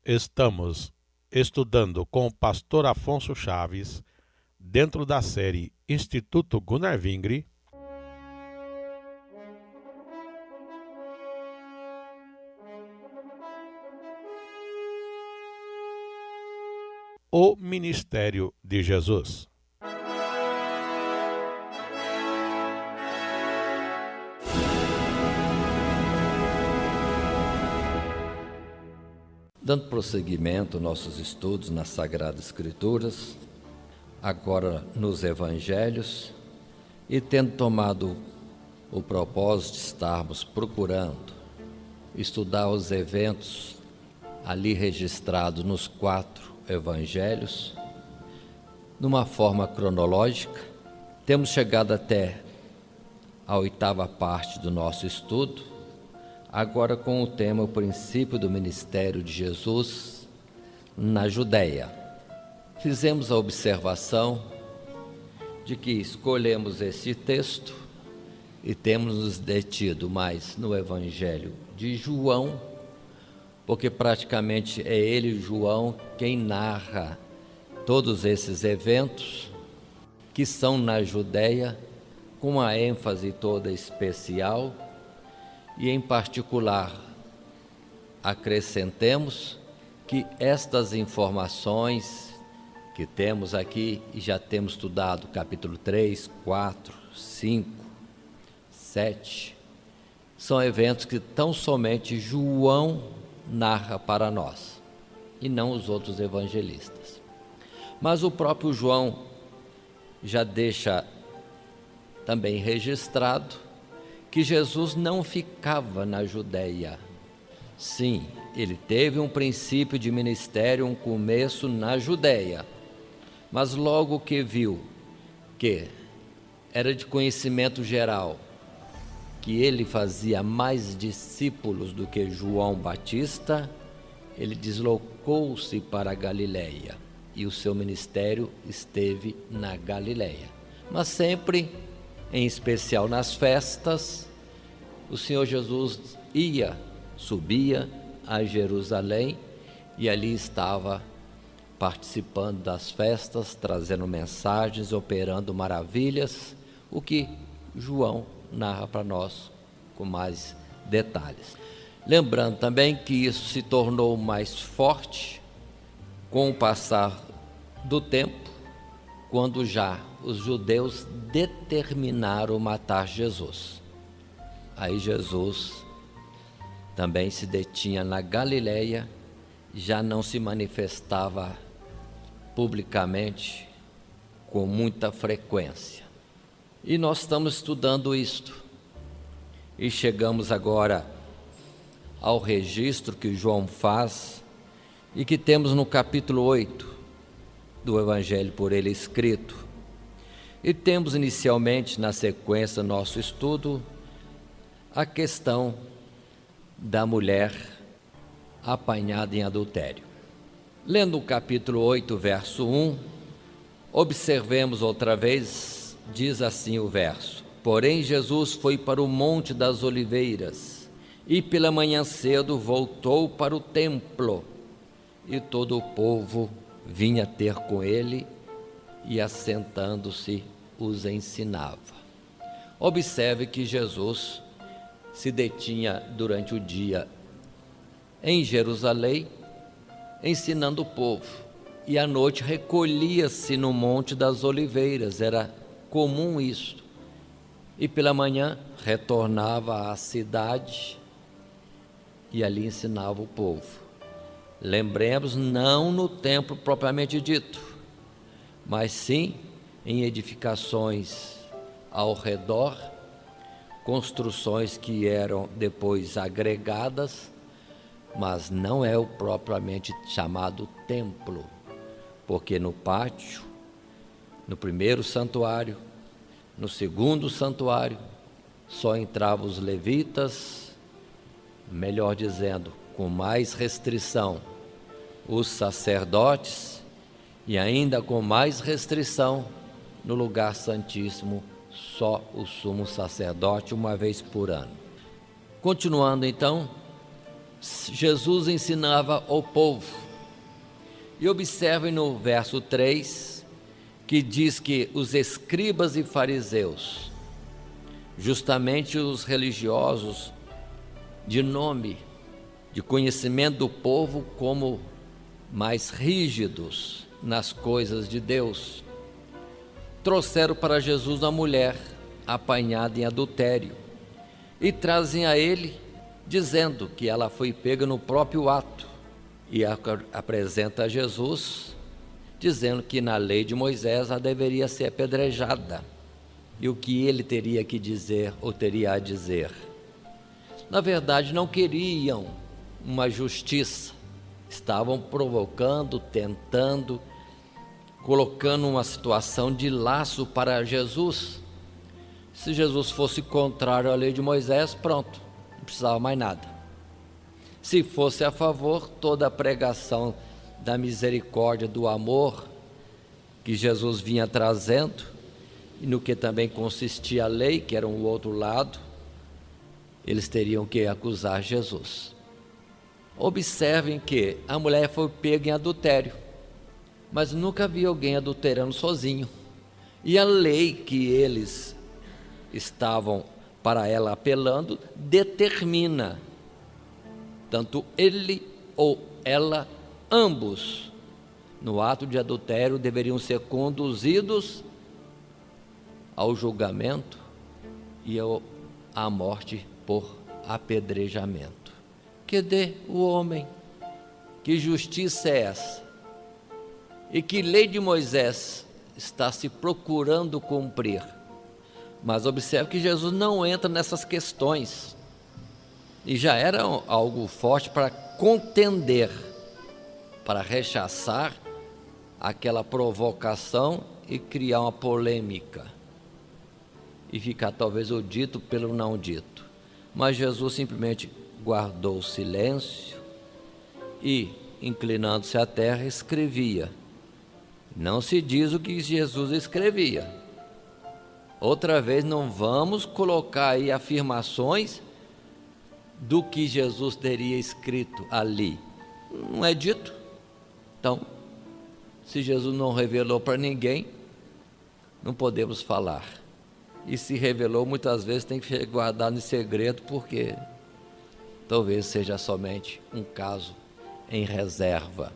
Estamos estudando com o pastor Afonso Chaves, dentro da série Instituto Gunnar Vingri, o Ministério de Jesus. Dando prosseguimento aos nossos estudos nas Sagradas Escrituras, agora nos Evangelhos, e tendo tomado o propósito de estarmos procurando estudar os eventos ali registrados nos 4 Evangelhos, numa forma cronológica, temos chegado até a 8ª parte do nosso estudo, agora com o tema o princípio do ministério de Jesus na Judéia. Fizemos a observação de que escolhemos esse texto e temos nos detido mais no Evangelho de João, porque praticamente é ele, João, quem narra todos esses eventos que são na Judéia, com uma ênfase toda especial. E, em particular, acrescentemos que estas informações que temos aqui, e já temos estudado capítulo 3, 4, 5, 7, são eventos que tão somente João narra para nós, e não os outros evangelistas. Mas o próprio João já deixa também registrado que Jesus não ficava na Judéia. Sim, ele teve um princípio de ministério, um começo na Judéia, mas logo que viu que era de conhecimento geral que ele fazia mais discípulos do que João Batista, ele deslocou-se para a Galileia e o seu ministério esteve na Galileia. Mas sempre, em especial nas festas, o Senhor Jesus subia a Jerusalém e ali estava participando das festas, trazendo mensagens, operando maravilhas, o que João narra para nós com mais detalhes. Lembrando também que isso se tornou mais forte com o passar do tempo, quando já os judeus determinaram matar Jesus. Aí Jesus também se detinha na Galileia, já não se manifestava publicamente com muita frequência. E nós estamos estudando isto. E chegamos agora ao registro que João faz e que temos no capítulo 8 do Evangelho por ele escrito. E temos inicialmente, na sequência do nosso estudo, a questão da mulher apanhada em adultério. Lendo o capítulo 8, verso 1, observemos outra vez, diz assim o verso: Porém Jesus foi para o Monte das Oliveiras, e pela manhã cedo voltou para o templo, e todo o povo vinha ter com ele, e assentando-se os ensinava. Observe que Jesus se detinha durante o dia em Jerusalém, ensinando o povo, e à noite recolhia-se no Monte das Oliveiras, era comum isso, e pela manhã retornava à cidade e ali ensinava o povo. Lembremos, não no templo propriamente dito, mas sim em edificações ao redor, construções que eram depois agregadas, mas não é o propriamente chamado templo, porque no pátio, no primeiro santuário, no segundo santuário, só entravam os levitas, melhor dizendo, com mais restrição, os sacerdotes, e ainda com mais restrição, no lugar santíssimo, só o sumo sacerdote uma vez por ano. Continuando então, Jesus ensinava ao povo. E observem no verso 3, que diz que os escribas e fariseus, justamente os religiosos de nome, de conhecimento do povo como mais rígidos nas coisas de Deus, trouxeram para Jesus a mulher apanhada em adultério e trazem a ele dizendo que ela foi pega no próprio ato, e apresenta a Jesus dizendo que na lei de Moisés ela deveria ser apedrejada, e o que ele teria que dizer ou teria a dizer. Na verdade, não queriam uma justiça, estavam provocando, tentando, colocando uma situação de laço para Jesus. Se Jesus fosse contrário à lei de Moisés, pronto, não precisava mais nada. Se fosse a favor, toda a pregação da misericórdia, do amor que Jesus vinha trazendo, e no que também consistia a lei, que era o outro lado, eles teriam que acusar Jesus. Observem que a mulher foi pega em adultério, mas nunca vi alguém adulterando sozinho. E a lei que eles estavam para ela apelando determina, tanto ele ou ela, ambos, no ato de adultério, deveriam ser conduzidos ao julgamento e à morte por apedrejamento. Cadê o homem? Que justiça é essa? E que lei de Moisés está se procurando cumprir? Mas observe que Jesus não entra nessas questões, e já era algo forte para contender, para rechaçar aquela provocação e criar uma polêmica, e ficar talvez o dito pelo não dito. Mas Jesus simplesmente guardou o silêncio e, inclinando-se à terra, escrevia. Não se diz o que Jesus escrevia. Outra vez, não vamos colocar aí afirmações do que Jesus teria escrito ali. Não é dito. Então, se Jesus não revelou para ninguém, não podemos falar. E se revelou, muitas vezes tem que guardar em segredo, porque talvez seja somente um caso em reserva.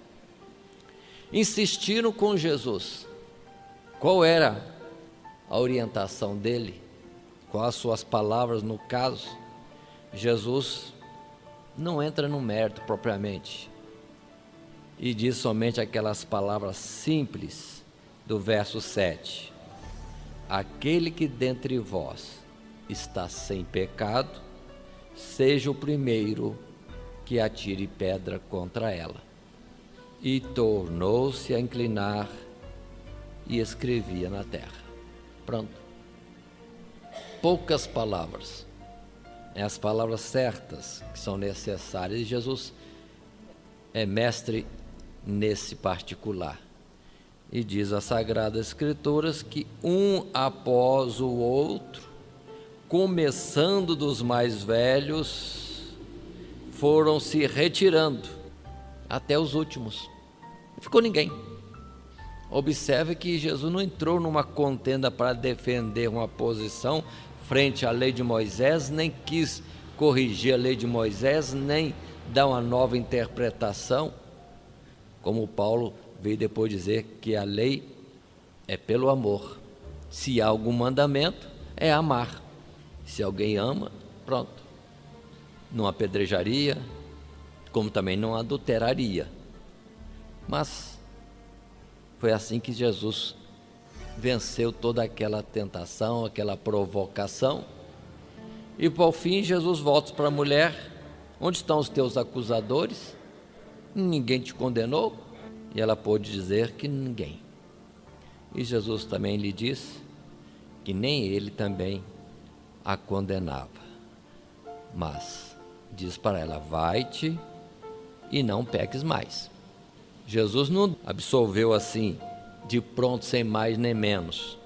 Insistiram com Jesus. Qual era a orientação dele? Quais as suas palavras no caso? Jesus não entra no mérito propriamente e diz somente aquelas palavras simples do verso 7. Aquele que dentre vós está sem pecado, seja o primeiro que atire pedra contra ela. E tornou-se a inclinar e escrevia na terra. Pronto. Poucas palavras, as palavras certas que são necessárias, e Jesus é mestre nesse particular. E diz as Sagradas Escrituras que um após o outro, começando dos mais velhos, foram se retirando até os últimos. Não ficou ninguém. Observe que Jesus não entrou numa contenda para defender uma posição frente à lei de Moisés, nem quis corrigir a lei de Moisés, nem dar uma nova interpretação, como Paulo veio depois dizer que a lei é pelo amor. Se há algum mandamento, é amar. Se alguém ama, pronto. Não apedrejaria, como também não adulteraria. Mas foi assim que Jesus venceu toda aquela tentação, aquela provocação. E por fim, Jesus volta para a mulher: onde estão os teus acusadores? Ninguém te condenou? E ela pôde dizer que ninguém. E Jesus também lhe disse que nem ele também a condenava. Mas diz para ela: vai-te e não peques mais. Jesus não absolveu assim, de pronto, sem mais nem menos.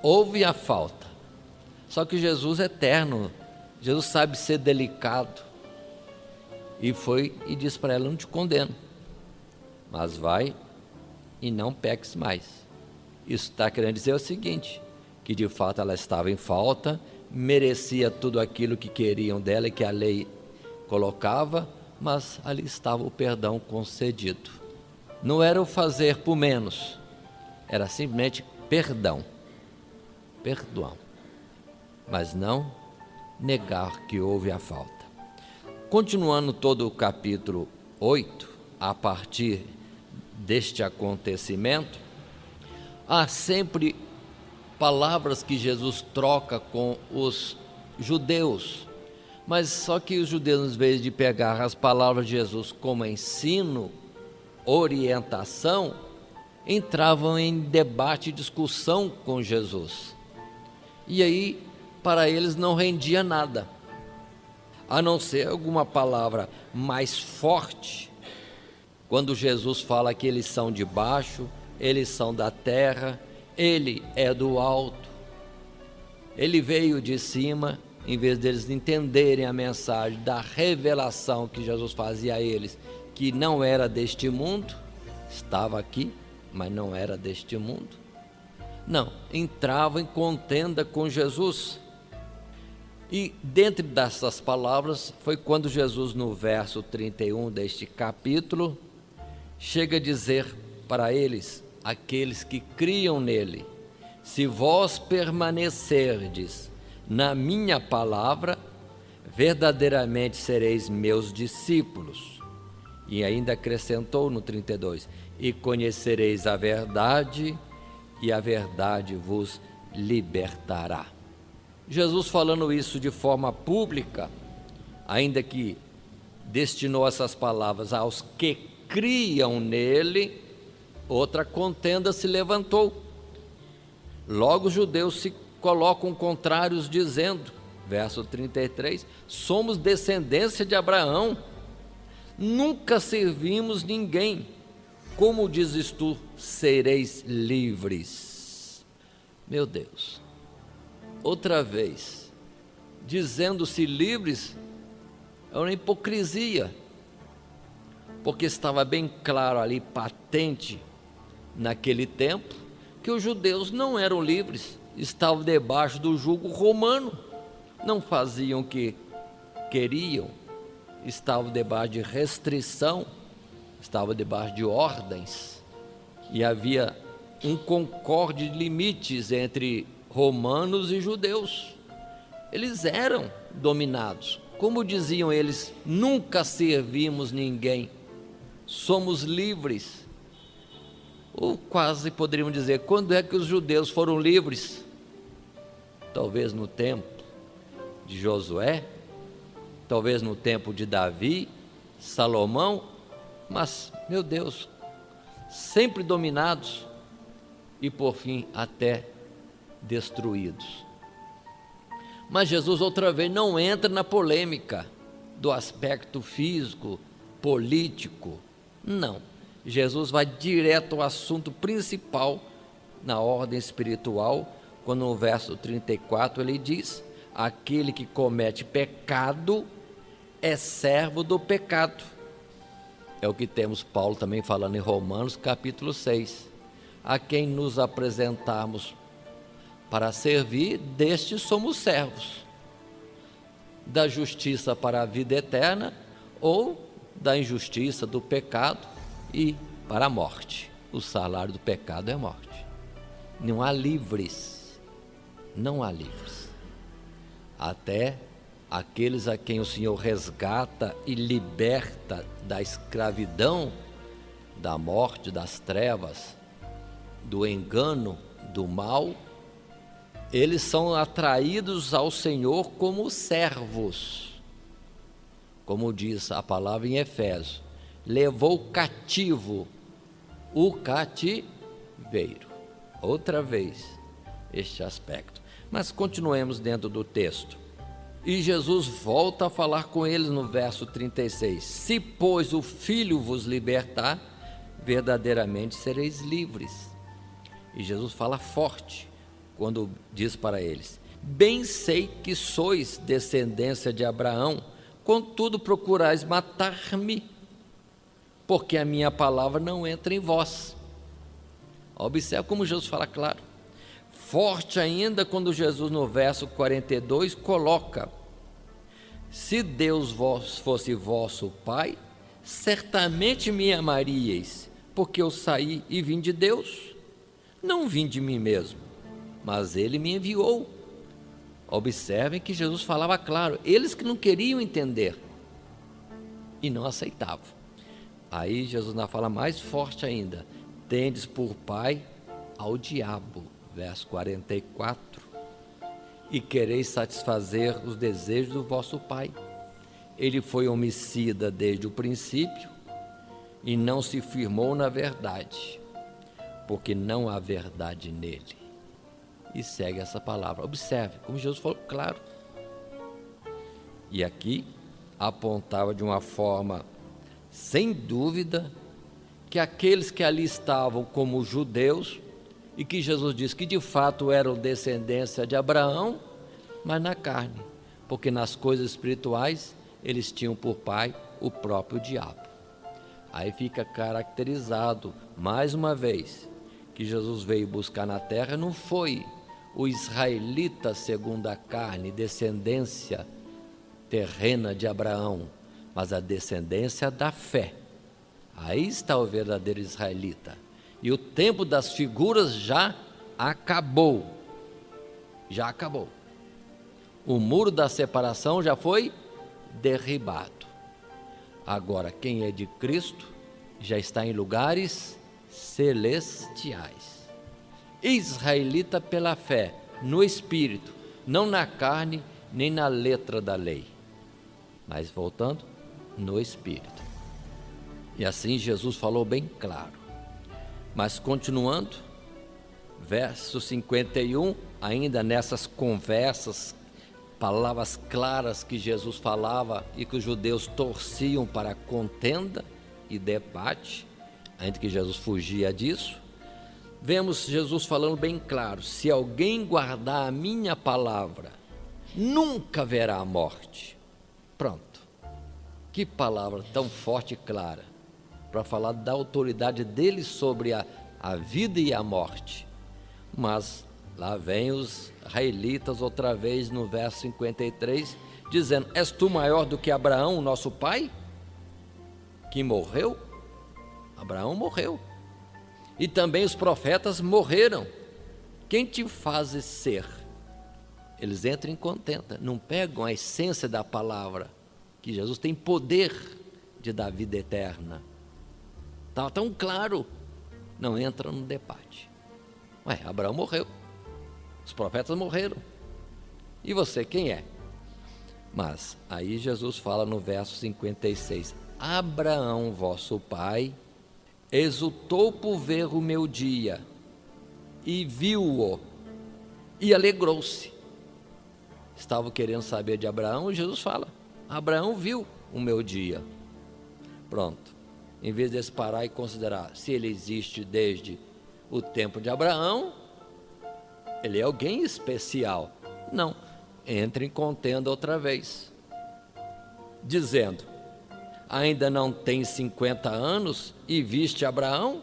Houve a falta. Só que Jesus é eterno. Jesus sabe ser delicado. E foi e disse para ela: não te condeno, mas vai e não peques mais. Isso está querendo dizer o seguinte, que de fato ela estava em falta, merecia tudo aquilo que queriam dela e que a lei colocava, mas ali estava o perdão concedido. Não era o fazer por menos, era simplesmente perdão, mas não negar que houve a falta. Continuando todo o capítulo 8, a partir deste acontecimento, há sempre palavras que Jesus troca com os judeus, mas só que os judeus, em vez de pegar as palavras de Jesus como ensino, orientação, entravam em debate e discussão com Jesus. E aí, para eles não rendia nada, a não ser alguma palavra mais forte. Quando Jesus fala que eles são de baixo, eles são da terra, ele é do alto, ele veio de cima, em vez deles entenderem a mensagem da revelação que Jesus fazia a eles, que não era deste mundo, estava aqui, mas não era deste mundo. Não, entrava em contenda com Jesus. E dentro dessas palavras foi quando Jesus, no verso 31 deste capítulo, chega a dizer para eles, aqueles que criam nele: se vós permanecerdes na minha palavra, verdadeiramente sereis meus discípulos. E ainda acrescentou no 32, e conhecereis a verdade, e a verdade vos libertará. Jesus, falando isso de forma pública, ainda que destinou essas palavras aos que criam nele, outra contenda se levantou. Logo os judeus se colocam contrários, dizendo, verso 33, somos descendência de Abraão, nunca servimos ninguém, como dizes tu, sereis livres. Meu Deus, outra vez, dizendo-se livres, é uma hipocrisia, porque estava bem claro ali, patente, naquele tempo, que os judeus não eram livres, estavam debaixo do jugo romano, não faziam o que queriam, estavam debaixo de restrição, estavam debaixo de ordens, e havia um concorde de limites entre romanos e judeus. Eles eram dominados. Como diziam eles, nunca servimos ninguém, somos livres. Ou quase poderíamos dizer, quando é que os judeus foram livres? Talvez no tempo de Josué, talvez no tempo de Davi, Salomão, mas, meu Deus, sempre dominados e por fim até destruídos. Mas Jesus outra vez não entra na polêmica do aspecto físico, político, não. Jesus vai direto ao assunto principal na ordem espiritual, quando no verso 34 ele diz: aquele que comete pecado é servo do pecado. É o que temos Paulo também falando em Romanos capítulo 6. A quem nos apresentarmos para servir, destes somos servos, da justiça para a vida eterna, ou da injustiça, do pecado e para a morte. O salário do pecado é morte. Não há livres, não há livres. Até aqueles a quem o Senhor resgata e liberta da escravidão, da morte, das trevas, do engano, do mal, eles são atraídos ao Senhor como servos. Como diz a palavra em Efésios, levou cativo o cativeiro. Outra vez este aspecto. Mas continuemos dentro do texto. E Jesus volta a falar com eles no verso 36. Se, pois, o Filho vos libertar, verdadeiramente sereis livres. E Jesus fala forte quando diz para eles: bem sei que sois descendência de Abraão, contudo procurais matar-me, porque a minha palavra não entra em vós. Observe como Jesus fala claro. Forte ainda quando Jesus no verso 42 coloca: se Deus fosse vosso Pai, certamente me amaríeis, porque eu saí e vim de Deus, não vim de mim mesmo, mas Ele me enviou. Observem que Jesus falava claro, eles que não queriam entender e não aceitavam. Aí Jesus ainda fala mais forte ainda: tendes por pai ao diabo, verso 44, e quereis satisfazer os desejos do vosso pai. Ele foi homicida desde o princípio e não se firmou na verdade, porque não há verdade nele. E segue essa palavra. Observe como Jesus falou claro. E aqui apontava de uma forma sem dúvida que aqueles que ali estavam como judeus, e que Jesus disse que de fato eram descendência de Abraão, mas na carne, porque nas coisas espirituais eles tinham por pai o próprio diabo. Aí fica caracterizado mais uma vez que Jesus veio buscar na terra não foi o israelita segundo a carne, descendência terrena de Abraão, mas a descendência da fé. Aí está o verdadeiro israelita. E o tempo das figuras já acabou. Já acabou. O muro da separação já foi derribado. Agora, quem é de Cristo já está em lugares celestiais. Israelita pela fé, no Espírito, não na carne, nem na letra da lei. Mas voltando, no Espírito. E assim Jesus falou bem claro. Mas continuando, verso 51, ainda nessas conversas, palavras claras que Jesus falava e que os judeus torciam para contenda e debate, ainda que Jesus fugia disso, vemos Jesus falando bem claro: se alguém guardar a minha palavra, nunca verá a morte. Pronto. Que palavra tão forte e clara para falar da autoridade dele sobre a vida e a morte. Mas lá vem os israelitas outra vez no verso 53, dizendo: és tu maior do que Abraão, nosso pai, que morreu? Abraão morreu. E também os profetas morreram. Quem te fazes ser? Eles entram em contenda, não pegam a essência da palavra, que Jesus tem poder de dar vida eterna. Estava tão claro, não entram no debate. Ué, Abraão morreu, os profetas morreram, e você quem é? Mas aí Jesus fala no verso 56, Abraão, vosso pai, exultou por ver o meu dia, e viu-o, e alegrou-se. Estavam querendo saber de Abraão, e Jesus fala, Abraão viu o meu dia. Pronto. Em vez de parar e considerar se ele existe desde o tempo de Abraão, ele é alguém especial. Não, entra em contenda outra vez, dizendo, ainda não tem 50 anos e viste Abraão?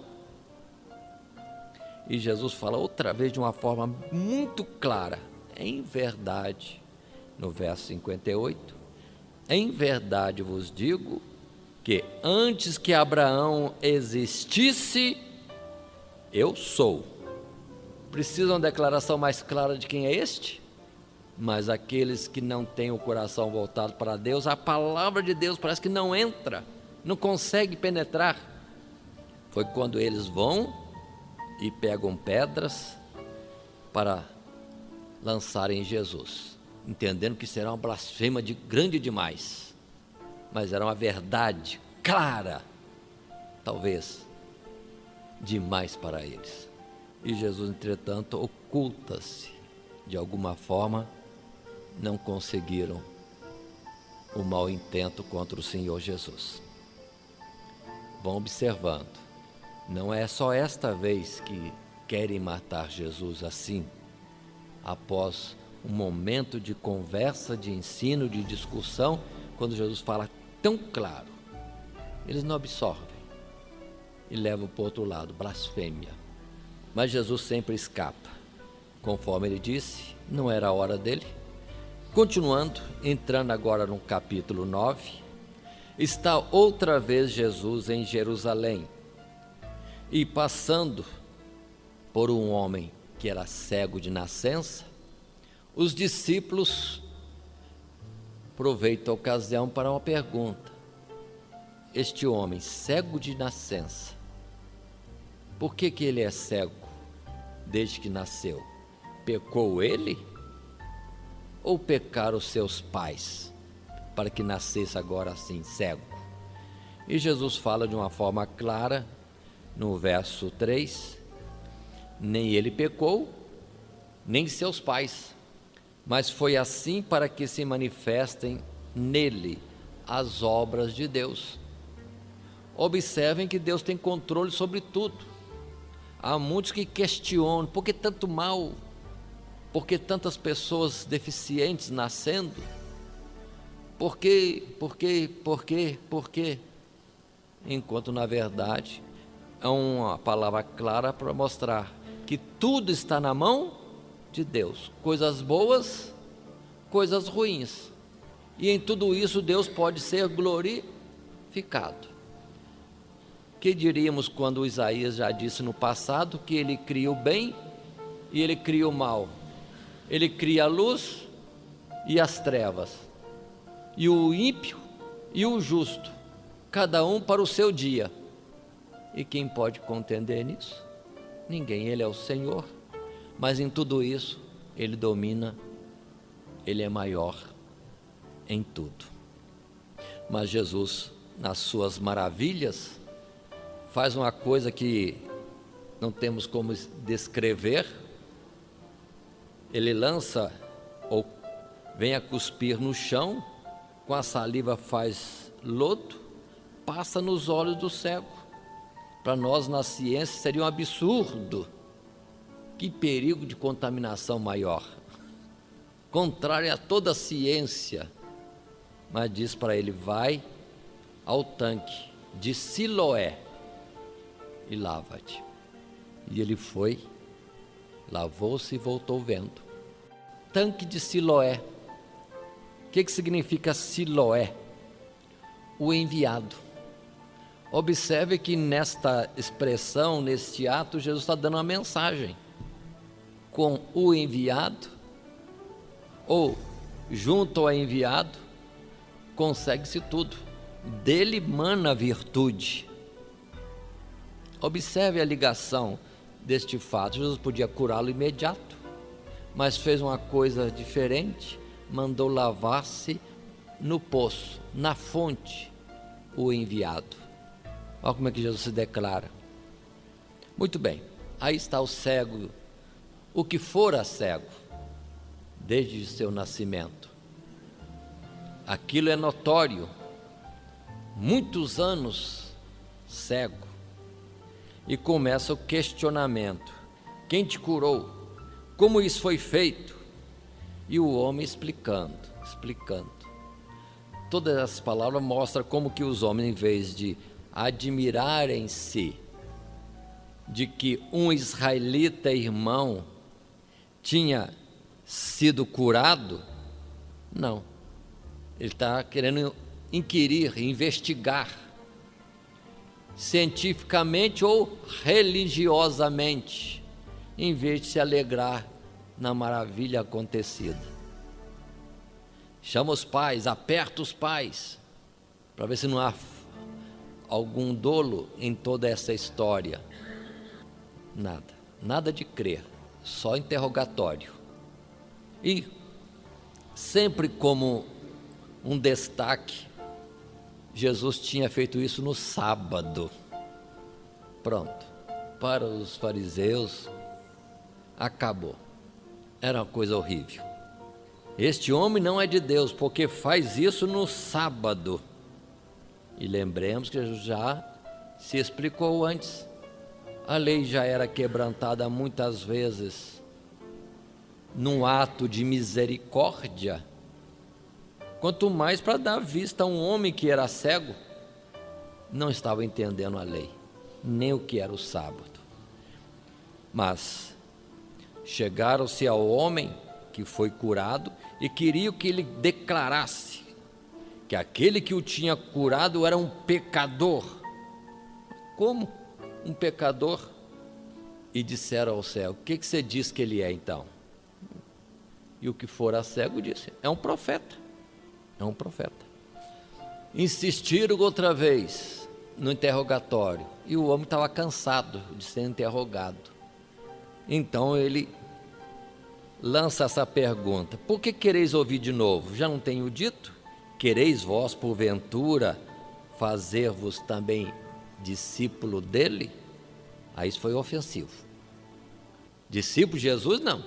E Jesus fala outra vez de uma forma muito clara, em verdade, no verso 58, em verdade vos digo, que antes que Abraão existisse, eu sou. Precisa uma declaração mais clara de quem é este? Mas aqueles que não têm o coração voltado para Deus, a palavra de Deus parece que não entra, não consegue penetrar. Foi quando eles vão e pegam pedras para lançarem em Jesus, entendendo que será uma blasfêmia grande demais. Mas era uma verdade clara, talvez demais para eles. E Jesus, entretanto, oculta-se. De alguma forma, não conseguiram o mau intento contra o Senhor Jesus. Vão observando, não é só esta vez que querem matar Jesus assim, após um momento de conversa, de ensino, de discussão, quando Jesus fala tão claro, eles não absorvem e levam para o outro lado, blasfêmia. Mas Jesus sempre escapa. Conforme ele disse, não era a hora dele. Continuando, entrando agora no capítulo 9, está outra vez Jesus em Jerusalém e passando por um homem que era cego de nascença, os discípulos aproveitam a ocasião para uma pergunta. Este homem, cego de nascença, por que ele é cego desde que nasceu? Pecou ele? Ou pecaram os seus pais para que nascesse agora assim, cego? E Jesus fala de uma forma clara, no verso 3, nem ele pecou, nem seus pais, mas foi assim para que se manifestem nele as obras de Deus. Observem que Deus tem controle sobre tudo. Há muitos que questionam, por que tanto mal? Por que tantas pessoas deficientes nascendo? Por quê? Enquanto na verdade é uma palavra clara para mostrar que tudo está na mão de Deus, coisas boas, coisas ruins, e em tudo isso Deus pode ser glorificado. Que diríamos quando Isaías já disse no passado que ele cria o bem e ele cria o mal, ele cria a luz e as trevas, e o ímpio e o justo, cada um para o seu dia. E quem pode contender nisso? Ninguém. Ele é o Senhor, mas em tudo isso ele domina, ele é maior em tudo. Mas Jesus, nas suas maravilhas, faz uma coisa que não temos como descrever. Ele lança ou vem a cuspir no chão, com a saliva faz lodo, passa nos olhos do cego. Para nós na ciência seria um absurdo. Que perigo de contaminação maior, contrária a toda a ciência. Mas diz para ele, vai ao tanque de Siloé e lava-te. E ele foi, lavou-se e voltou vendo. Tanque de Siloé. O que significa Siloé? O enviado. Observe que nesta expressão, neste ato, Jesus está dando uma mensagem. Com o enviado, ou junto ao enviado, consegue-se tudo. Dele mana a virtude. Observe a ligação deste fato. Jesus podia curá-lo imediato, mas fez uma coisa diferente, mandou lavar-se no poço, na fonte, o enviado. Olha como é que Jesus se declara. Muito bem, aí está o cego, o que fora cego, desde seu nascimento. Aquilo é notório, muitos anos cego. E começa o questionamento: quem te curou? Como isso foi feito? E o homem explicando. Todas as palavras mostram como que os homens, em vez de admirarem-se de que um israelita irmão tinha sido curado, não, ele está querendo inquirir, investigar, cientificamente ou religiosamente, em vez de se alegrar na maravilha acontecida. Chama os pais, aperta os pais, para ver se não há algum dolo em toda essa história. Nada de crer, só interrogatório. E sempre como um destaque, Jesus tinha feito isso no sábado. Pronto, para os fariseus, acabou. Era uma coisa horrível. Este homem não é de Deus, porque faz isso no sábado. E lembremos que Jesus já se explicou antes. A lei já era quebrantada muitas vezes num ato de misericórdia, quanto mais para dar vista a um homem que era cego, não estava entendendo a lei, nem o que era o sábado. Mas chegaram-se ao homem que foi curado e queriam que ele declarasse que aquele que o tinha curado era um pecador. Como um pecador? E disseram ao cego: o que você diz que ele é então? E o que fora cego disse: é um profeta. É um profeta. Insistiram outra vez no interrogatório, e o homem estava cansado de ser interrogado. Então ele lança essa pergunta: por que quereis ouvir de novo? Já não tenho dito? Quereis vós, porventura, fazer-vos também discípulo dele? Aí isso foi ofensivo. Discípulo de Jesus, não.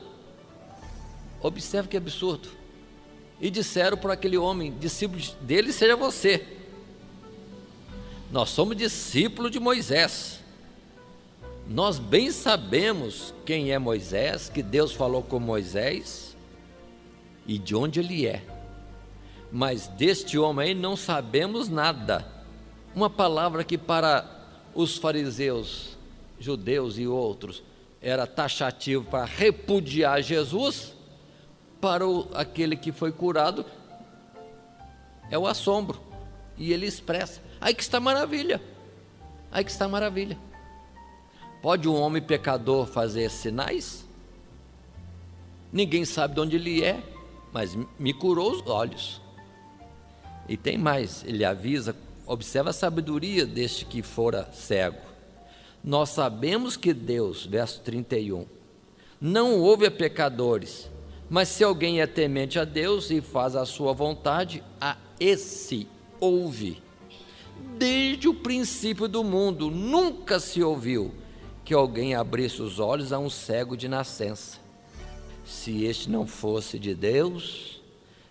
Observe que absurdo. E disseram para aquele homem: discípulo dele seja você. Nós somos discípulos de Moisés. Nós bem sabemos quem é Moisés, que Deus falou com Moisés e de onde ele é. Mas deste homem aí não sabemos nada. Uma palavra que para os fariseus, judeus e outros era taxativo para repudiar Jesus, para aquele que foi curado é o assombro. E ele expressa: aí que está a maravilha. Aí que está a maravilha. Pode um homem pecador fazer sinais? Ninguém sabe de onde ele é, mas me curou os olhos. E tem mais, ele avisa, observa a sabedoria deste que fora cego. Nós sabemos que Deus, verso 31, não ouve a pecadores, mas se alguém é temente a Deus e faz a sua vontade, a esse ouve. Desde o princípio do mundo, nunca se ouviu que alguém abrisse os olhos a um cego de nascença. Se este não fosse de Deus,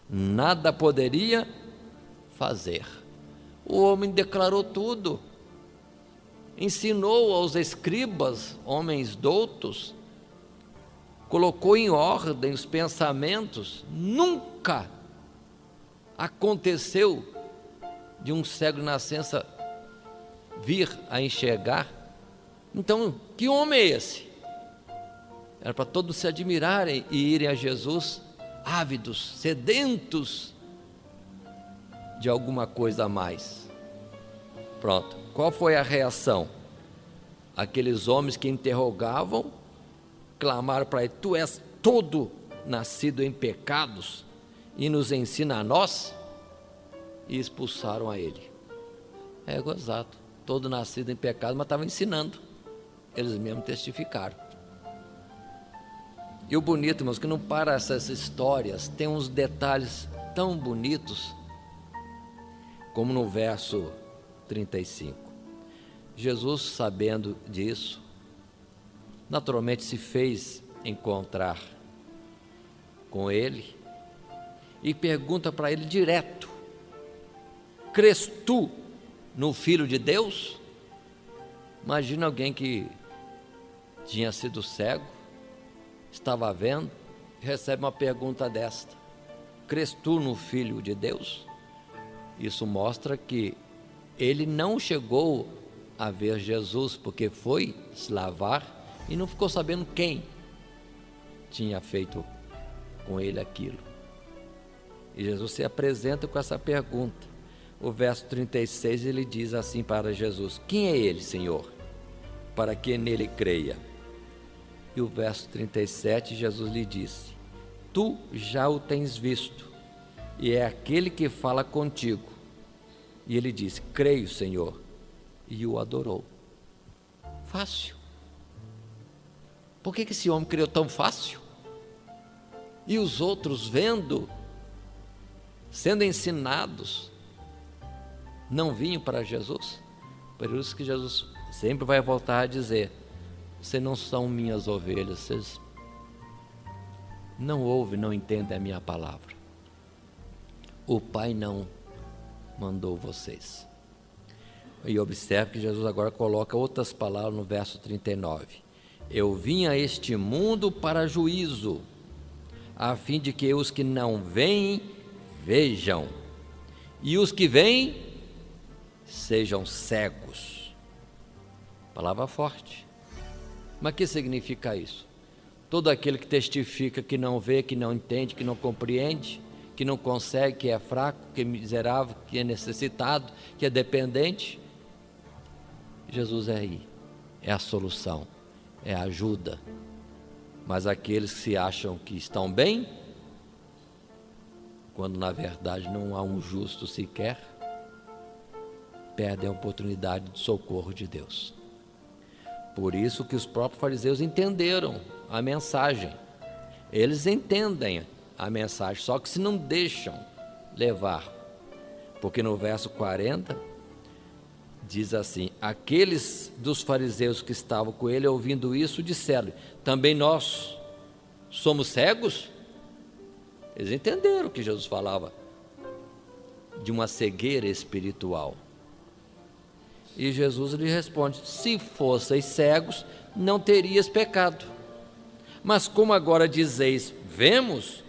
nada poderia fazer. O homem declarou tudo, ensinou aos escribas, homens doutos, colocou em ordem os pensamentos. Nunca aconteceu de um cego de nascença vir a enxergar. Então, que homem é esse? Era para todos se admirarem e irem a Jesus ávidos, sedentos de alguma coisa a mais. Pronto. Qual foi a reação? Aqueles homens que interrogavam, clamaram para ele: tu és todo nascido em pecados e nos ensina a nós? E expulsaram a ele. É gozado, todo nascido em pecado, mas estava ensinando. Eles mesmos testificaram. E o bonito, irmãos, que não para essas histórias, tem uns detalhes tão bonitos, como no verso 35. Jesus, sabendo disso, naturalmente se fez encontrar com ele e pergunta para ele direto: crês tu no Filho de Deus? Imagina alguém que tinha sido cego, estava vendo, recebe uma pergunta desta: crês tu no Filho de Deus? Isso mostra que ele não chegou a ver Jesus, porque foi se lavar e não ficou sabendo quem tinha feito com ele aquilo. E Jesus se apresenta com essa pergunta. O verso 36, ele diz assim para Jesus: quem é ele, Senhor, para que nele creia? E o verso 37, Jesus lhe disse: tu já o tens visto, e é aquele que fala contigo. E ele disse: creio, Senhor, e o adorou. Fácil. Por que esse homem creu tão fácil? E os outros, vendo, sendo ensinados, não vinham para Jesus? Por isso que Jesus sempre vai voltar a dizer: vocês não são minhas ovelhas, vocês não ouvem, não entendem a minha palavra. O Pai não mandou vocês. E observe que Jesus agora coloca outras palavras no verso 39. Eu vim a este mundo para juízo, a fim de que os que não veem, vejam, e os que veem sejam cegos. Palavra forte. Mas o que significa isso? Todo aquele que testifica que não vê, que não entende, que não compreende, que não consegue, que é fraco, que é miserável, que é necessitado, que é dependente, Jesus é aí, é a solução, é a ajuda. Mas aqueles que se acham que estão bem, quando na verdade não há um justo sequer, perdem a oportunidade de socorro de Deus. Por isso que os próprios fariseus entenderam a mensagem. Eles entendem a mensagem, só que se não deixam levar. Porque no verso 40, diz assim: aqueles dos fariseus que estavam com ele, ouvindo isso, disseram: também nós somos cegos? Eles entenderam que Jesus falava de uma cegueira espiritual. E Jesus lhe responde: se fosseis cegos, não terias pecado. Mas como agora dizeis, vemos,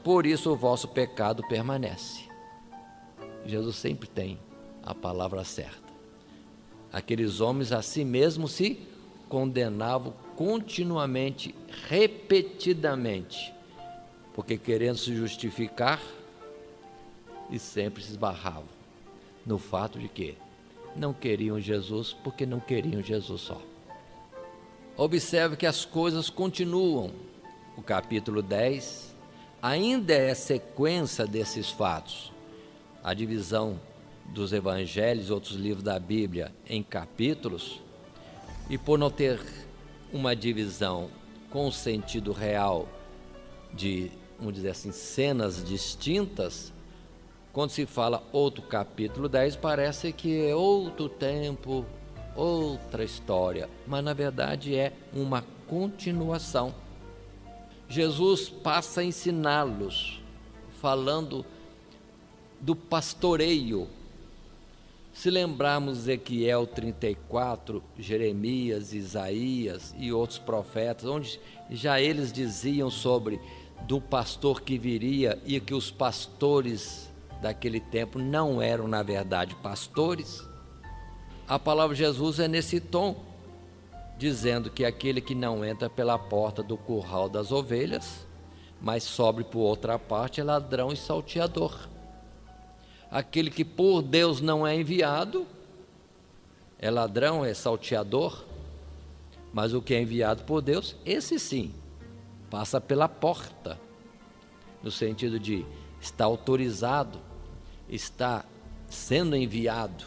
por isso o vosso pecado permanece. Jesus sempre tem a palavra certa. Aqueles homens a si mesmos se condenavam continuamente, repetidamente, porque querendo se justificar, e sempre se esbarravam no fato de que não queriam Jesus, porque não queriam Jesus só. Observe que as coisas continuam. O capítulo 10 ainda é sequência desses fatos. A divisão dos evangelhos, outros livros da Bíblia, em capítulos, e por não ter uma divisão com o sentido real de, vamos dizer assim, cenas distintas, quando se fala outro capítulo 10, parece que é outro tempo, outra história, mas na verdade é uma continuação. Jesus passa a ensiná-los, falando do pastoreio. Se lembrarmos Ezequiel 34, Jeremias, Isaías e outros profetas, onde já eles diziam sobre do pastor que viria, e que os pastores daquele tempo não eram na verdade pastores, a palavra de Jesus é nesse tom, dizendo que aquele que não entra pela porta do curral das ovelhas, mas sobe por outra parte, é ladrão e salteador. Aquele que por Deus não é enviado, é ladrão, é salteador, mas o que é enviado por Deus, esse sim, passa pela porta, no sentido de está autorizado, está sendo enviado.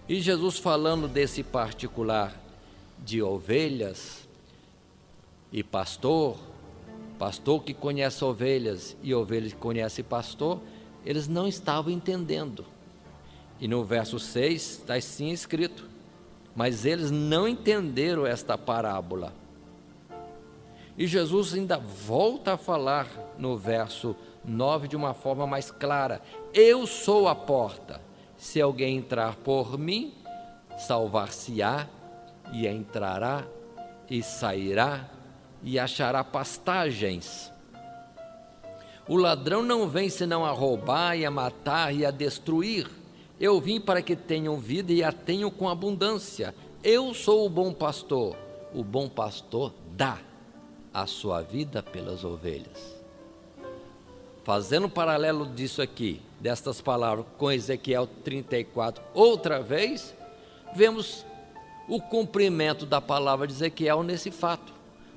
E Jesus, falando desse particular de ovelhas e pastor que conhece ovelhas e ovelhas que conhece pastor, eles não estavam entendendo. E no verso 6 está assim escrito: mas eles não entenderam esta parábola. E Jesus ainda volta a falar no verso 9 de uma forma mais clara: eu sou a porta, se alguém entrar por mim, salvar-se-á, e entrará e sairá e achará pastagens. O ladrão não vem senão a roubar e a matar e a destruir. Eu vim para que tenham vida e a tenham com abundância. Eu sou o bom pastor. O bom pastor dá a sua vida pelas ovelhas. Fazendo um paralelo disso aqui, destas palavras, com Ezequiel 34, outra vez, vemos o cumprimento da palavra de Ezequiel nesse fato.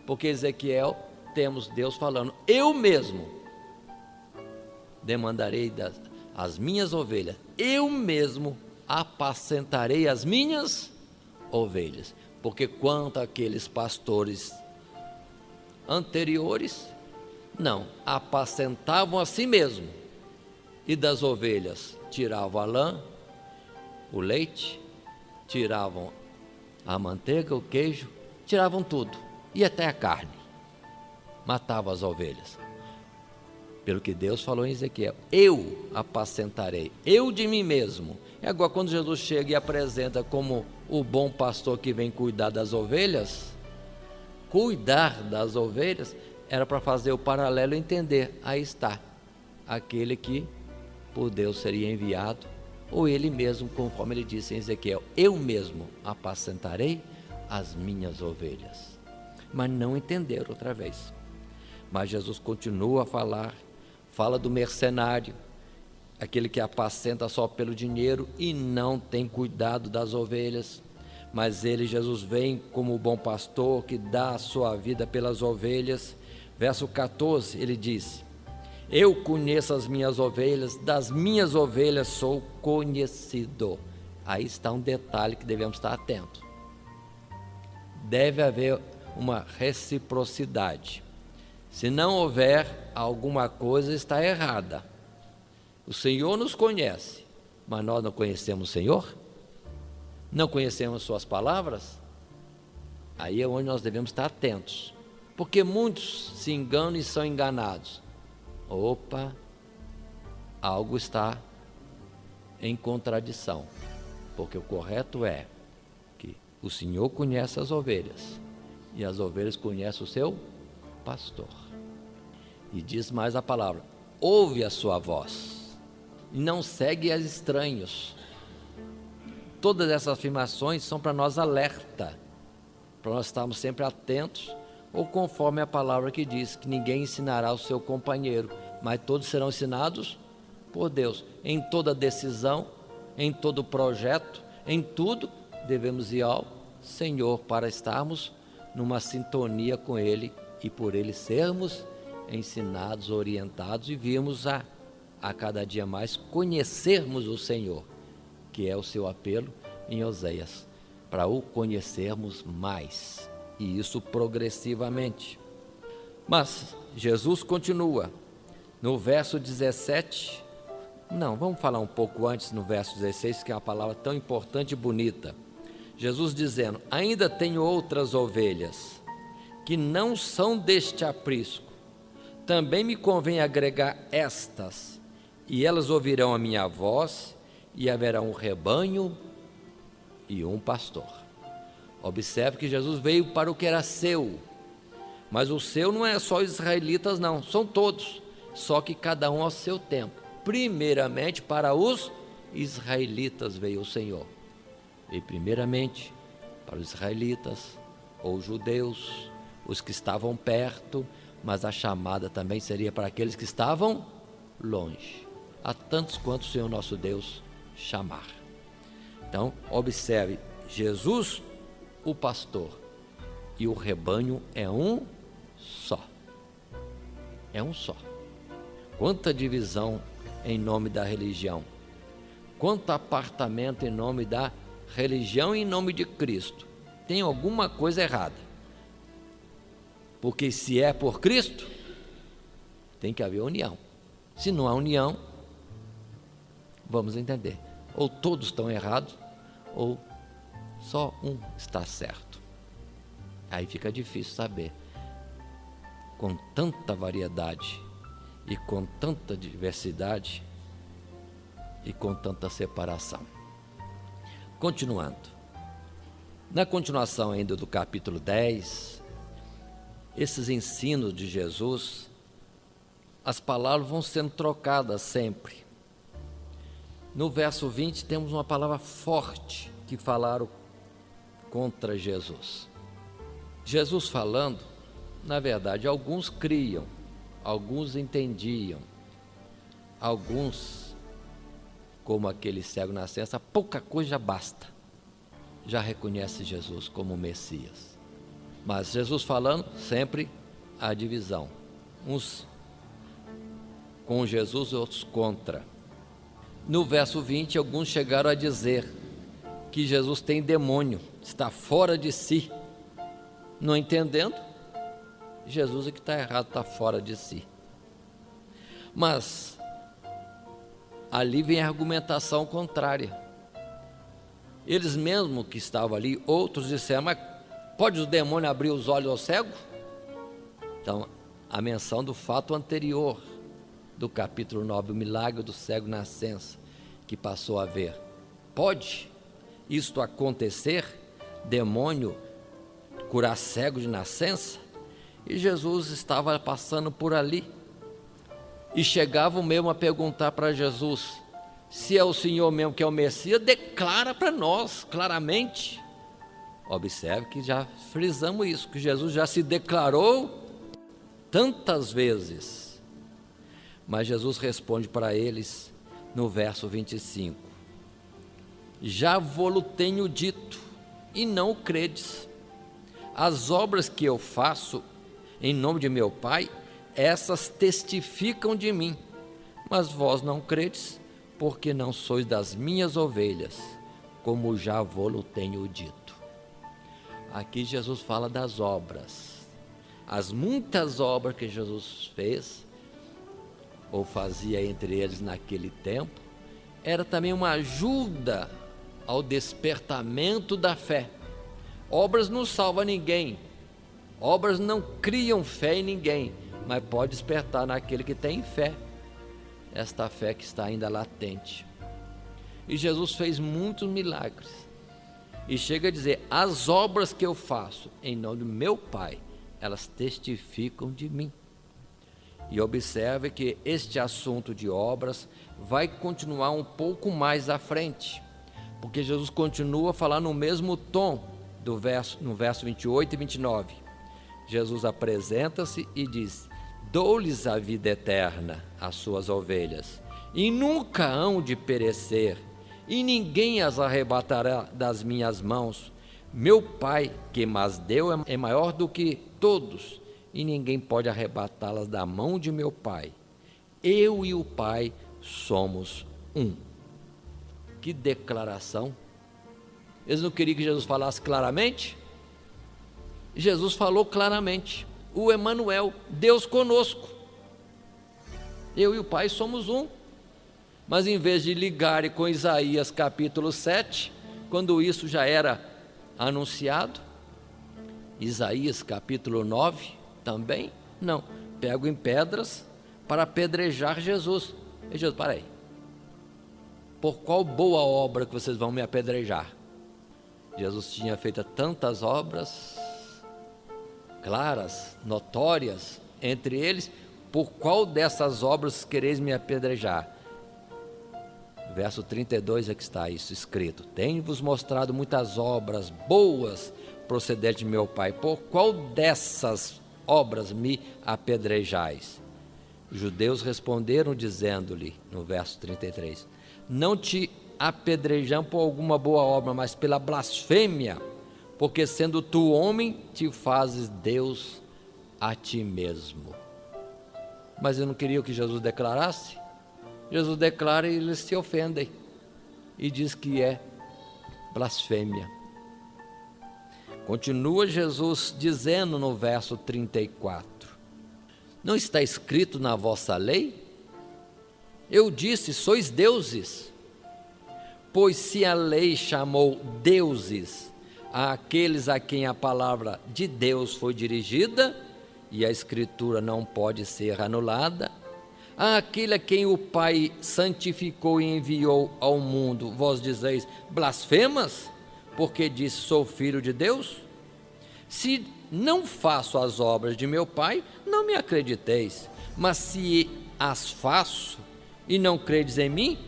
Porque Ezequiel, temos Deus falando: eu mesmo demandarei as minhas ovelhas, eu mesmo apacentarei as minhas ovelhas. Porque quanto àqueles pastores anteriores, não, apacentavam a si mesmo, e das ovelhas tiravam a lã, o leite, tiravam a manteiga, o queijo, tiravam tudo, e até a carne, matavam as ovelhas. Pelo que Deus falou em Ezequiel: eu apacentarei, eu de mim mesmo. E agora, quando Jesus chega e apresenta como o bom pastor que vem cuidar das ovelhas, era para fazer o paralelo e entender: aí está, aquele que por Deus seria enviado, ou ele mesmo, conforme ele disse em Ezequiel: eu mesmo apacentarei as minhas ovelhas. Mas não entenderam outra vez. Mas Jesus continua a falar, fala do mercenário, aquele que apacenta só pelo dinheiro e não tem cuidado das ovelhas. Mas ele, Jesus, vem como o bom pastor que dá a sua vida pelas ovelhas. Verso 14, ele diz: eu conheço as minhas ovelhas, das minhas ovelhas sou conhecido. Aí está um detalhe que devemos estar atentos. Deve haver uma reciprocidade. Se não houver, alguma coisa está errada. O Senhor nos conhece, mas nós não conhecemos o Senhor? Não conhecemos suas palavras? Aí é onde nós devemos estar atentos, porque muitos se enganam e são enganados. Opa, algo está em contradição, porque o correto é que o Senhor conhece as ovelhas e as ovelhas conhecem o seu pastor. E diz mais a palavra: ouve a sua voz e não segue a estranhos. Todas essas afirmações são para nós alerta, para nós estarmos sempre atentos, ou conforme a palavra que diz, que ninguém ensinará o seu companheiro, mas todos serão ensinados por Deus. Em toda decisão, em todo projeto, em tudo, devemos ir ao Senhor para estarmos numa sintonia com Ele e por Ele sermos ensinados, orientados e virmos a cada dia mais conhecermos o Senhor, que é o seu apelo em Oséias, para o conhecermos mais, e isso progressivamente. Mas Jesus continua no verso 17, vamos falar um pouco antes, no verso 16, que é uma palavra tão importante e bonita. Jesus dizendo: ainda tenho outras ovelhas, que não são deste aprisco, também me convém agregar estas, e elas ouvirão a minha voz, e haverá um rebanho e um pastor. Observe que Jesus veio para o que era seu, mas o seu não é só os israelitas não, são todos, só que cada um ao seu tempo. Primeiramente para os israelitas veio o Senhor, e primeiramente para os israelitas, ou judeus, os que estavam perto, mas a chamada também seria para aqueles que estavam longe, a tantos quanto o Senhor nosso Deus chamar. Então, observe, Jesus, o pastor, e o rebanho é um só. É um só. Quanta divisão em nome da religião, quanto apartamento em nome da religião e em nome de Cristo. Tem alguma coisa errada, porque se é por Cristo, tem que haver união. Se não há união, vamos entender, ou todos estão errados, ou só um está certo. Aí fica difícil saber, com tanta variedade e com tanta diversidade e com tanta separação. Continuando, na continuação ainda do capítulo 10, esses ensinos de Jesus, as palavras vão sendo trocadas sempre. No verso 20 temos uma palavra forte que falaram contra Jesus. Jesus falando, na verdade, alguns criam, alguns entendiam, alguns, como aquele cego na nascença, pouca coisa já basta, já reconhece Jesus como Messias. Mas Jesus falando, sempre a divisão, uns com Jesus e outros contra. No verso 20, alguns chegaram a dizer que Jesus tem demônio, está fora de si. Não entendendo, Jesus é que está errado, está fora de si. Mas ali vem a argumentação contrária. Eles mesmos que estavam ali, outros disseram: mas pode o demônio abrir os olhos ao cego? Então, a menção do fato anterior do capítulo 9, o milagre do cego nascença, que passou a ver. Pode isto acontecer? Demônio curar cego de nascença? E Jesus estava passando por ali. e chegavam mesmo a perguntar para Jesus: se é o Senhor mesmo que é o Messias, declara para nós claramente. Observe que já frisamos isso, que Jesus já se declarou tantas vezes. Mas Jesus responde para eles no verso 25: já vô-lo tenho dito, e não o credes. As obras que eu faço em nome de meu Pai, essas testificam de mim, mas vós não credes, porque não sois das minhas ovelhas, como já vô-lo tenho dito. Aqui Jesus fala das obras, as muitas obras que Jesus fez, ou fazia entre eles naquele tempo, era também uma ajuda ao despertamento da fé. Obras não salvam ninguém, obras não criam fé em ninguém, mas pode despertar naquele que tem fé, esta fé que está ainda latente. E Jesus fez muitos milagres, e chega a dizer: as obras que eu faço em nome do meu Pai, elas testificam de mim. E observe que este assunto de obras vai continuar um pouco mais à frente, porque Jesus continua a falar no mesmo tom no verso 28 e 29. Jesus apresenta-se e diz: dou-lhes a vida eterna, as suas ovelhas, e nunca hão de perecer, e ninguém as arrebatará das minhas mãos. Meu Pai, que mas deu, é maior do que todos, e ninguém pode arrebatá-las da mão de meu Pai. Eu e o Pai somos um. Que declaração! Eles não queriam que Jesus falasse claramente? Jesus falou claramente: o Emanuel, Deus conosco. Eu e o Pai somos um. Mas em vez de ligarem com Isaías capítulo 7, quando isso já era anunciado, Isaías capítulo 9 também, não, pegam em pedras para apedrejar Jesus. E Jesus: para aí, por qual boa obra que vocês vão me apedrejar? Jesus tinha feito tantas obras claras, notórias, entre eles: por qual dessas obras quereis me apedrejar? Verso 32 é que está isso escrito: tenho-vos mostrado muitas obras boas procedentes de meu Pai, por qual dessas obras me apedrejais? Os judeus responderam dizendo-lhe, no verso 33, não te apedrejam por alguma boa obra, mas pela blasfêmia, porque sendo tu homem, te fazes Deus a ti mesmo. Mas eu não queria que Jesus declarasse. Jesus declara e eles se ofendem e diz que é blasfêmia. Continua Jesus dizendo no verso 34, não está escrito na vossa lei? Eu disse: sois deuses. Pois se a lei chamou deuses àqueles a quem a palavra de Deus foi dirigida, e a escritura não pode ser anulada, àquele a quem o Pai santificou e enviou ao mundo, vós dizeis blasfemas, porque disse: sou filho de Deus? Se não faço as obras de meu Pai, não me acrediteis, mas se as faço e não credes em mim,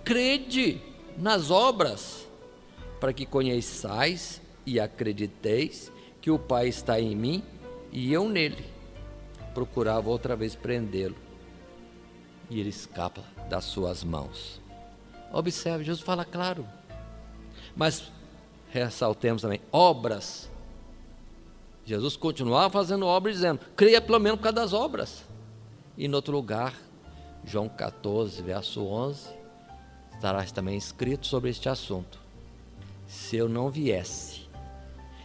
crede nas obras, para que conheçais e acrediteis que o Pai está em mim e eu nele. Procurava outra vez prendê-lo, e ele escapa das suas mãos. Observe, Jesus fala claro, mas ressaltemos também, obras. Jesus continuava fazendo obras, dizendo: creia pelo menos por causa das obras. E no outro lugar, João 14, verso 11, estará também escrito sobre este assunto: se eu não viesse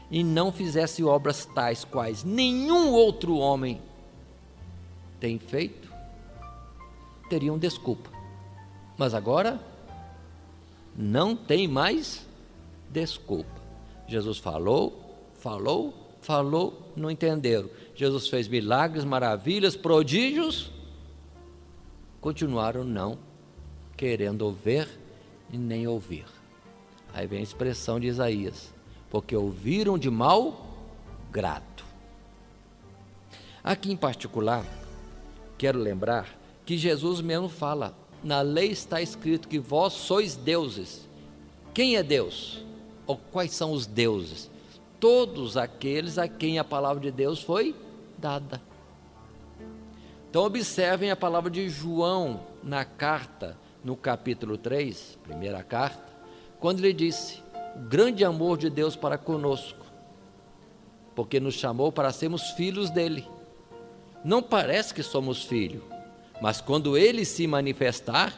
e não fizesse obras tais quais nenhum outro homem tem feito, teriam desculpa. Mas agora não tem mais desculpa. Jesus falou, não entenderam. Jesus fez milagres, maravilhas, prodígios, continuaram não querendo ouvir e nem ouvir. Aí vem a expressão de Isaías: porque ouviram de mau grado. Aqui em particular, quero lembrar que Jesus mesmo fala, na lei está escrito que vós sois deuses. Quem é Deus? Ou quais são os deuses? Todos aqueles a quem a palavra de Deus foi dada. Então observem a palavra de João na carta, no capítulo 3, primeira carta, quando ele disse, o grande amor de Deus para conosco, porque nos chamou para sermos filhos dele. Não parece que somos filhos, mas quando ele se manifestar,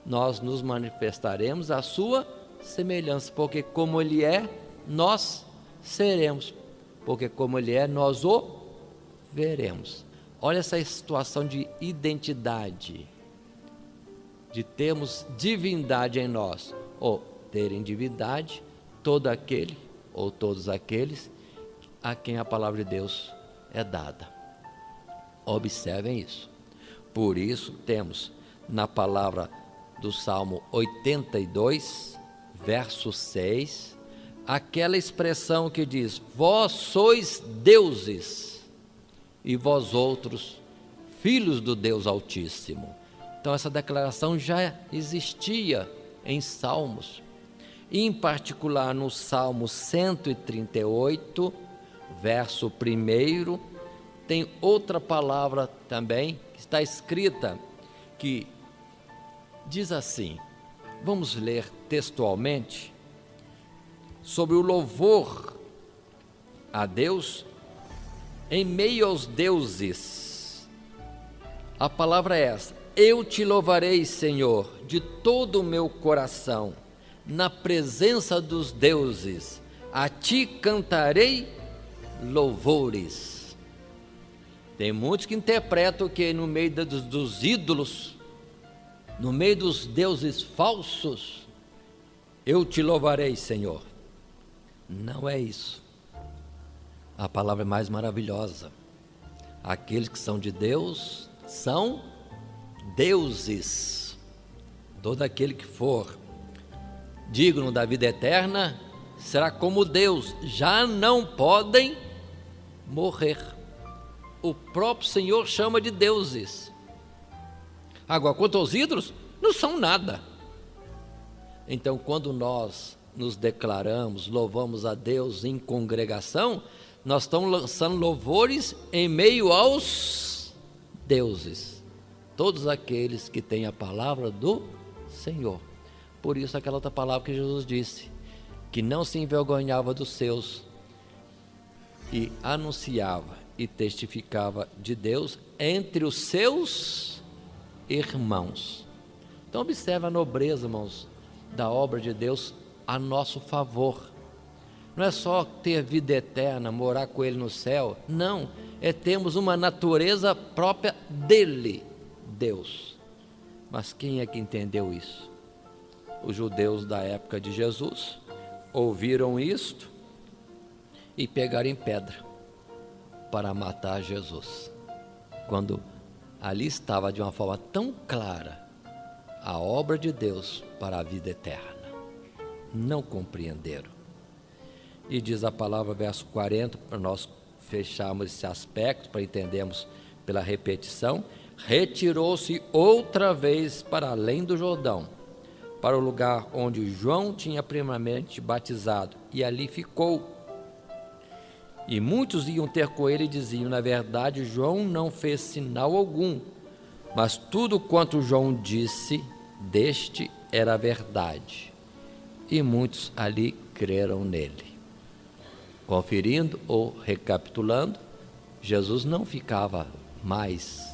nós nos manifestaremos à sua semelhança, porque como ele é, nós seremos, porque como ele é, nós o veremos. Olha essa situação de identidade, de termos divindade em nós, ou terem divindade todo aquele ou todos aqueles a quem a palavra de Deus é dada. Observem isso. Por isso temos na palavra do Salmo 82, verso 6, aquela expressão que diz, vós sois deuses e vós outros filhos do Deus Altíssimo. Então essa declaração já existia em Salmos, e em particular no Salmo 138, verso 1, tem outra palavra também, que está escrita, que diz assim, vamos ler textualmente, sobre o louvor a Deus em meio aos deuses. A palavra é essa, eu te louvarei, Senhor, de todo o meu coração, na presença dos deuses, a ti cantarei louvores. Tem muitos que interpretam que no meio dos ídolos, no meio dos deuses falsos, eu te louvarei, Senhor. Não é isso. A palavra é mais maravilhosa. Aqueles que são de Deus são deuses. Todo aquele que for digno da vida eterna será como Deus, já não podem morrer. O próprio Senhor chama de deuses. Agora, quanto aos ídolos, não são nada. Então, quando nós nos declaramos, louvamos a Deus em congregação, nós estamos lançando louvores em meio aos deuses, todos aqueles que têm a palavra do Senhor. Por isso aquela outra palavra que Jesus disse, que não se envergonhava dos seus, e anunciava e testificava de Deus entre os seus irmãos. Então observe a nobreza, irmãos, da obra de Deus a nosso favor. Não é só ter vida eterna, morar com Ele no céu, não, é termos uma natureza própria dEle, Deus. Mas quem é que entendeu isso? Os judeus da época de Jesus ouviram isto e pegaram em pedra para matar Jesus, quando ali estava de uma forma tão clara a obra de Deus para a vida eterna. Não compreenderam. E diz a palavra, verso 40, para nós fecharmos esse aspecto, para entendermos pela repetição, retirou-se outra vez para além do Jordão, para o lugar onde João tinha primeiramente batizado, e ali ficou. E muitos iam ter com ele e diziam, na verdade, João não fez sinal algum, mas tudo quanto João disse deste era verdade. E muitos ali creram nele. Conferindo ou recapitulando, Jesus não ficava mais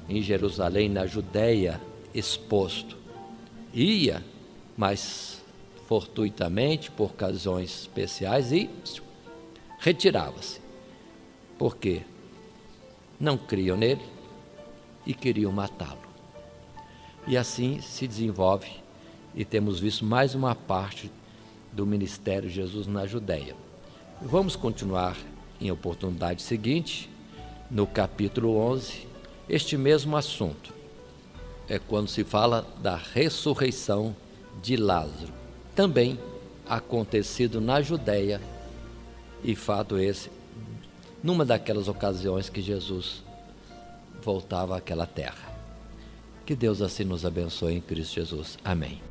em Jerusalém, na Judéia, exposto. Ia, mas fortuitamente, por ocasiões especiais, e retirava-se. Por quê? Não criam nele e queriam matá-lo. E assim se desenvolve, e temos visto mais uma parte do ministério de Jesus na Judéia. Vamos continuar em oportunidade seguinte, no capítulo 11, este mesmo assunto. É quando se fala da ressurreição de Lázaro, também acontecido na Judéia, e fato esse, numa daquelas ocasiões que Jesus voltava àquela terra. Que Deus assim nos abençoe em Cristo Jesus. Amém.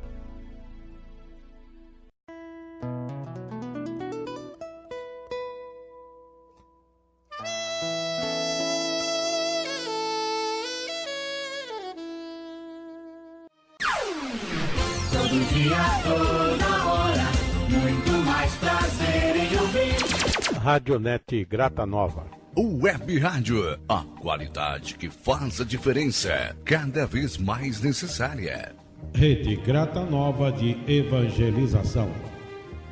Todo dia, toda hora, muito mais prazer em ouvir. Radionet Grata Nova. Web Rádio, a qualidade que faz a diferença, cada vez mais necessária. Rede Grata Nova de Evangelização.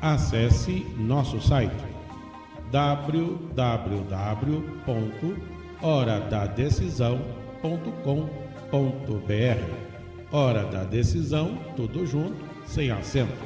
Acesse nosso site www.horadadecisão.com.br. Hora da Decisão, tudo junto, sem acento.